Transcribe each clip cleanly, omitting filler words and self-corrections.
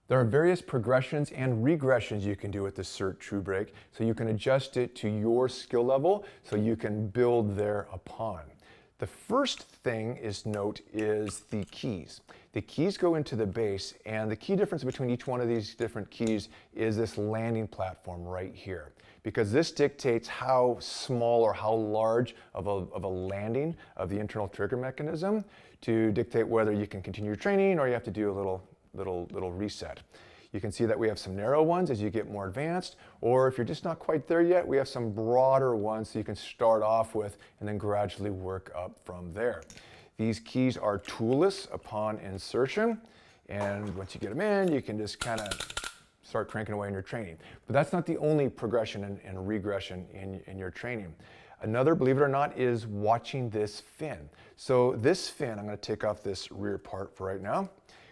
There are various progressions and regressions you can do with the SIRT TruBreak, so you can adjust it to your skill level so you can build thereupon. The first thing is note is the keys. The keys go into the base, and the key difference between each one of these different keys is this landing platform right here, because this dictates how small or how large of a landing of the internal trigger mechanism to dictate whether you can continue your training or you have to do a little reset. You can see that we have some narrow ones as you get more advanced, or if you're just not quite there yet, we have some broader ones so you can start off with and then gradually work up from there. These keys are toolless upon insertion, and once you get them in, you can just kind of start cranking away in your training. But that's not the only progression and regression in your training. Another, believe it or not, is watching this fin. So this fin, I'm going to take off this rear part for right now.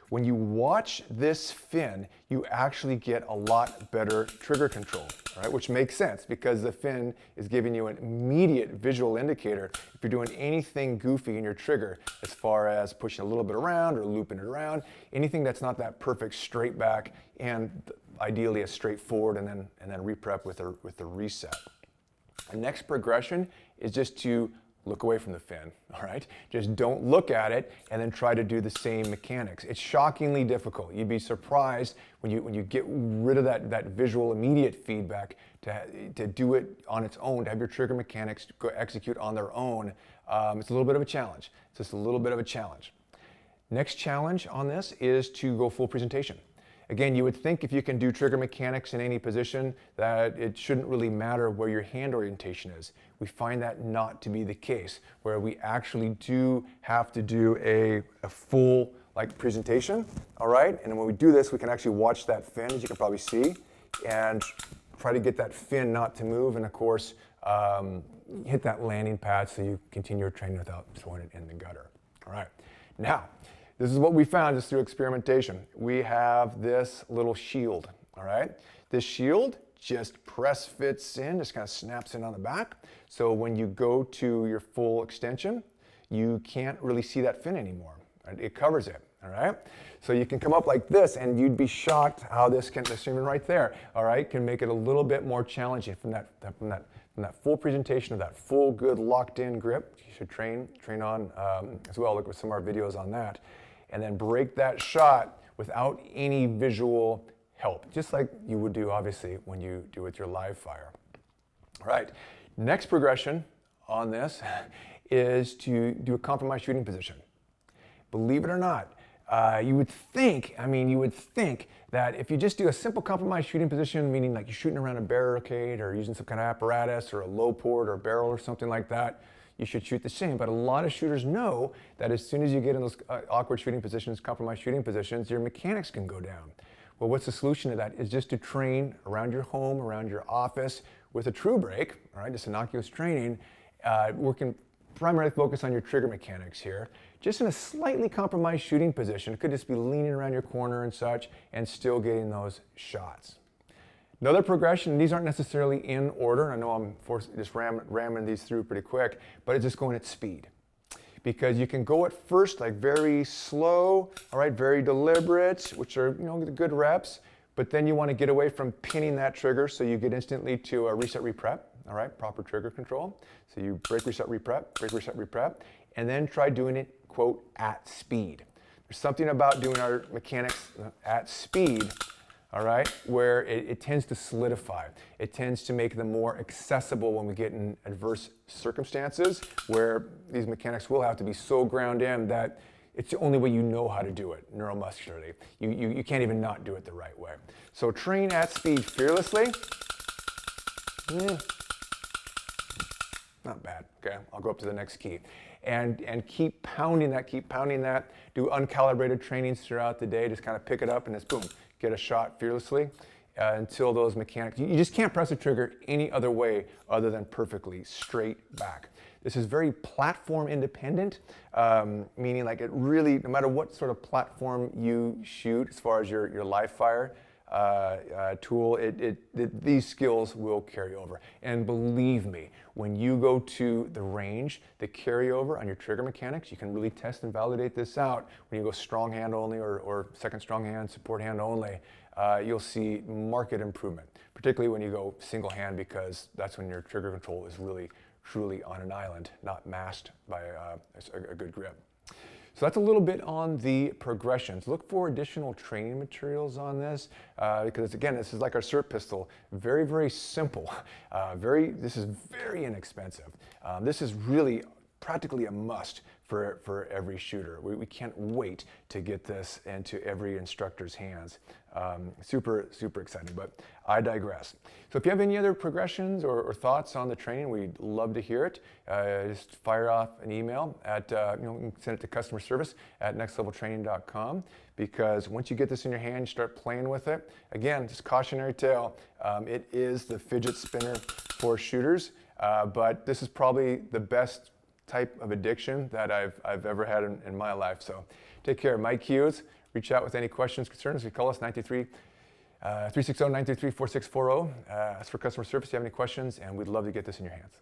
When you watch this fin, you actually get a lot better trigger control, right? Which makes sense because the fin is giving you an immediate visual indicator if you're doing anything goofy in your trigger as far as pushing a little bit around or looping it around, anything that's not that perfect straight back and ideally a straight forward and then reprep with a reset. The next progression is just to look away from the fin, all right? Just don't look at it and then try to do the same mechanics. It's shockingly difficult. You'd be surprised when you get rid of that visual immediate feedback to do it on its own, to have your trigger mechanics go execute on their own. It's a little bit of a challenge. It's just a little bit of a challenge. Next challenge on this is to go full presentation. Again, you would think if you can do trigger mechanics in any position that it shouldn't really matter where your hand orientation is. We find that not to be the case, where we actually do have to do a full presentation, all right? And when we do this, we can actually watch that fin, as you can probably see, and try to get that fin not to move, and of course, hit that landing pad so you continue your training without throwing it in the gutter, all right? Now, this is what we found just through experimentation. We have this little shield, all right? This shield just press fits in, just kind of snaps in on the back. So when you go to your full extension, you can't really see that fin anymore, right? It covers it, all right? So you can come up like this and you'd be shocked how this even right there, all right, can make it a little bit more challenging from that full presentation of that full good locked in grip. You should train on as well, look at some of our videos on that. And then break that shot without any visual help, just like you would do, obviously, when you do with your live fire. All right, next progression on this is to do a compromised shooting position. Believe it or not, you would think that if you just do a simple compromised shooting position, meaning like you're shooting around a barricade or using some kind of apparatus or a low port or a barrel or something like that, you should shoot the same. But a lot of shooters know that as soon as you get in those awkward shooting positions, compromised shooting positions, your mechanics can go down. Well, what's the solution to that? Is just to train around your home, around your office with a TruBreak, all right, just innocuous training, working primarily focus on your trigger mechanics here, just in a slightly compromised shooting position. It could just be leaning around your corner and such, and still getting those shots. Another progression, and these aren't necessarily in order, I know I'm just ramming these through pretty quick, but it's just going at speed. Because you can go at first like very slow, all right, very deliberate, which are the good reps, but then you want to get away from pinning that trigger so you get instantly to a reset reprep, all right, proper trigger control. So you break, reset, reprep, and then try doing it, quote, at speed. There's something about doing our mechanics at speed, all right, where it tends to solidify. It tends to make them more accessible when we get in adverse circumstances where these mechanics will have to be so ground in that it's the only way you know how to do it neuromuscularly. You can't even not do it the right way. So train at speed fearlessly. Not bad, okay? I'll go up to the next key. And keep pounding that, Do uncalibrated trainings throughout the day, just kind of pick it up and just boom, get a shot fearlessly until those mechanics, you just can't press the trigger any other way other than perfectly straight back. This is very platform independent, meaning like it really, no matter what sort of platform you shoot as far as your live fire, tool, these skills will carry over. And believe me, when you go to the range, the carryover on your trigger mechanics, you can really test and validate this out. When you go strong hand only or second strong hand, support hand only, you'll see marked improvement, particularly when you go single hand, because that's when your trigger control is really, truly on an island, not masked by a good grip. So that's a little bit on the progressions. Look for additional training materials on this because, again, this is like our SIRT pistol. Very, very simple. This is very inexpensive. This is really practically a must for every shooter. We can't wait to get this into every instructor's hands. Super, super exciting, but I digress. So if you have any other progressions or thoughts on the training, we'd love to hear it. Just fire off an email at, you can send it to customer service at nextleveltraining.com, because once you get this in your hand, you start playing with it. Again, just cautionary tale, it is the fidget spinner for shooters, but this is probably the best type of addiction that I've ever had in my life. So take care. Mike Hughes. Reach out with any questions, concerns. You call us 360-933-4640. Ask for customer service if you have any questions, and we'd love to get this in your hands.